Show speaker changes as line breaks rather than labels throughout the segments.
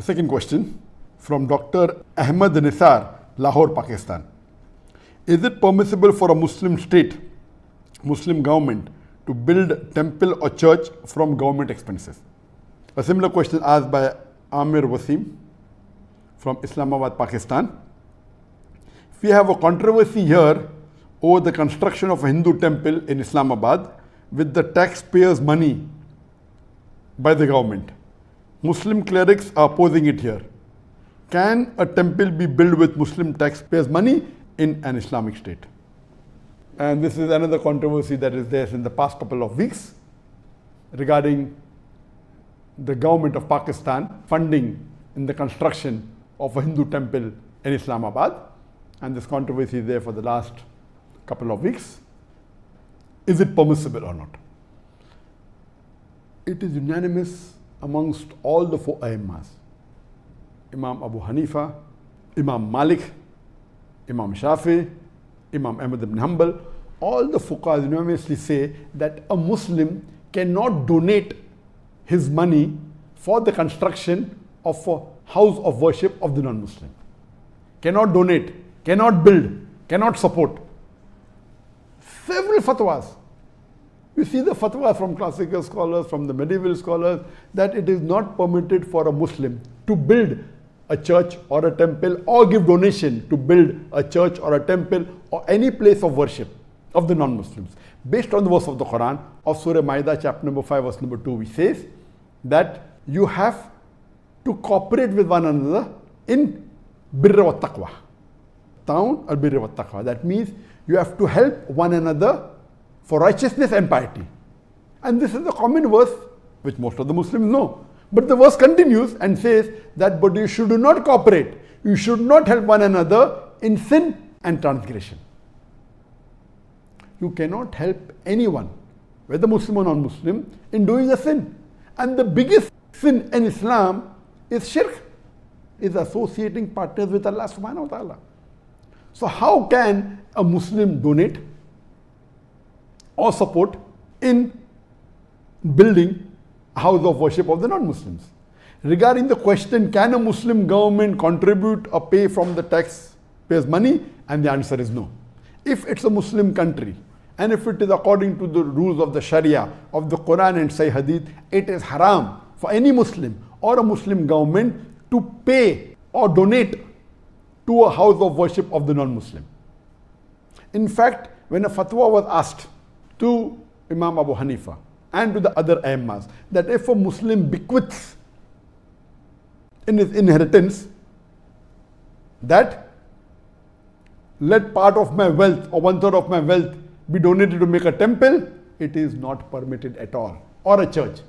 The second question from Dr. Ahmed Nisar, Lahore, Pakistan. Is it permissible for a Muslim state, Muslim government, to build temple or church from government expenses? A similar question asked by Amir Wasim from Islamabad, Pakistan. We have a controversy here over the construction of a Hindu temple in Islamabad with the taxpayers' money by the government. Muslim clerics are opposing it here. Can a temple be built with Muslim taxpayers' money in an Islamic state? And this is another controversy that is there in the past couple of weeks regarding the government of Pakistan funding in the construction of a Hindu temple in Islamabad. And this controversy is there for the last couple of weeks. Is it permissible or not? It is unanimous amongst all the four Aimmas. Imam Abu Hanifa, Imam Malik, Imam Shafi, Imam Ahmad ibn Hanbal, all the fuqahas unanimously say that a Muslim cannot donate his money for the construction of a house of worship of the non-Muslim. Cannot donate, cannot build, cannot support. Several fatwas. You see the fatwas from classical scholars, from the medieval scholars, that it is not permitted for a Muslim to build a church or a temple or give donation to build a church or a temple or any place of worship of the non-Muslims. Based on the verse of the Quran of Surah Ma'idah chapter number 5 verse number 2, which says that you have to cooperate with one another in birra wa taqwa. Ta'awun al birra wa taqwa. That means you have to help one another for righteousness and piety. And this is a common verse which most of the Muslims know. But the verse continues and says that but you should not cooperate. You should not help one another in sin and transgression. You cannot help anyone, whether Muslim or non-Muslim, in doing a sin. And the biggest sin in Islam is shirk, is associating partners with Allah subhanahu wa ta'ala. So how can a Muslim donate or support in building a house of worship of the non-Muslims? Regarding the question, can a Muslim government contribute or pay from the taxpayers' money? And the answer is no. If it's a Muslim country, and if it is according to the rules of the Sharia, of the Quran and Sahih Hadith, it is haram for any Muslim or a Muslim government to pay or donate to a house of worship of the non-Muslim. In fact, when a fatwa was asked to Imam Abu Hanifa and to the other Aimmas that if a Muslim bequeaths in his inheritance that let part of my wealth or 1/3 of my wealth be donated to make a temple, it is not permitted at all, or a church.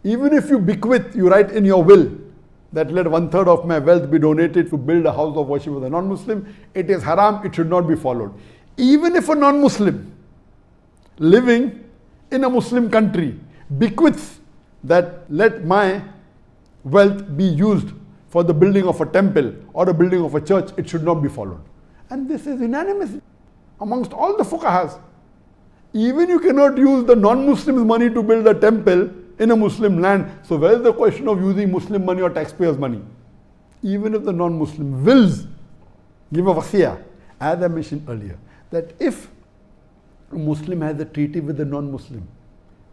Even if you bequeath, you write in your will that let 1/3 of my wealth be donated to build a house of worship with a non-Muslim, it is haram, it should not be followed. Even if a non-Muslim living in a Muslim country bequeaths that let my wealth be used for the building of a temple or the building of a church, it should not be followed. And this is unanimous amongst all the fuqahas. Even you cannot use the non-Muslims' money to build a temple in a Muslim land. So where is the question of using Muslim money or taxpayers' money? Even if the non-Muslim wills give a wasiyah, as I mentioned earlier, that if a Muslim has a treaty with the non-Muslim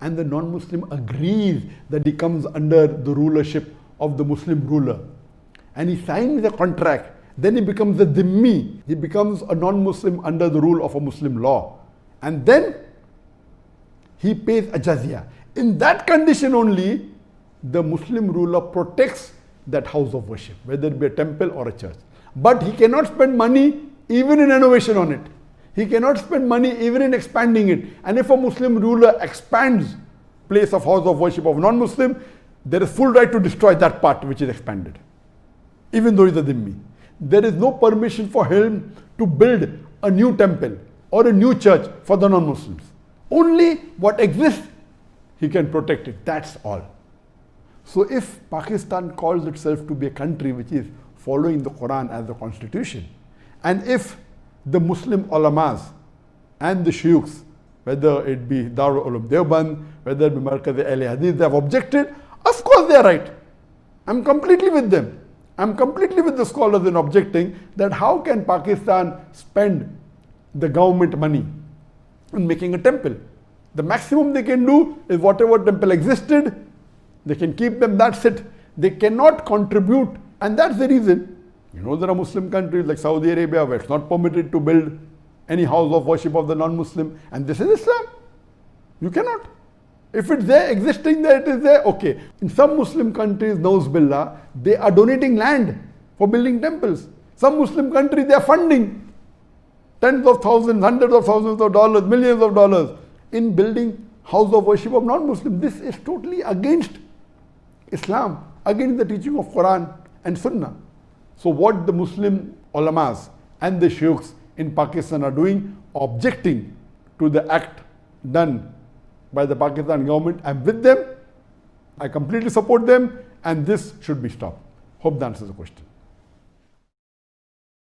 and the non-Muslim agrees that he comes under the rulership of the Muslim ruler and he signs the contract, then he becomes a dhimmi, he becomes a non-Muslim under the rule of a Muslim law, and then he pays a jizya. In that condition only, the Muslim ruler protects that house of worship, whether it be a temple or a church. But he cannot spend money even in renovation on it. He cannot spend money even in expanding it. And if a Muslim ruler expands place of house of worship of non-Muslim, there is full right to destroy that part which is expanded, even though he is a dhimmi. There is no permission for him to build a new temple or a new church for the non-Muslims. Only what exists, he can protect it. That's all. So if Pakistan calls itself to be a country which is following the Quran as the constitution, and if the Muslim ulamas and the shuyukhs, whether it be Darul Ulum Deoband, whether it be Markaz Ahl Hadith, they have objected, of course they are right. I'm completely with them. I'm completely with the scholars in objecting that how can Pakistan spend the government money in making a temple? The maximum they can do is whatever temple existed, they can keep them, that's it. They cannot contribute, and that's the reason. You know, there are Muslim countries like Saudi Arabia where it's not permitted to build any house of worship of the non-Muslim, and this is Islam. You cannot. If it's there, existing there, it is there, okay. In some Muslim countries, Nauz Billah, they are donating land for building temples. Some Muslim countries, they are funding tens of thousands, hundreds of thousands of dollars, millions of dollars in building house of worship of non-Muslim. This is totally against Islam, against the teaching of Quran and Sunnah. So what the Muslim ulamas and the sheikhs in Pakistan are doing, objecting to the act done by the Pakistan government, I'm with them, I completely support them, and this should be stopped. Hope that answers the question.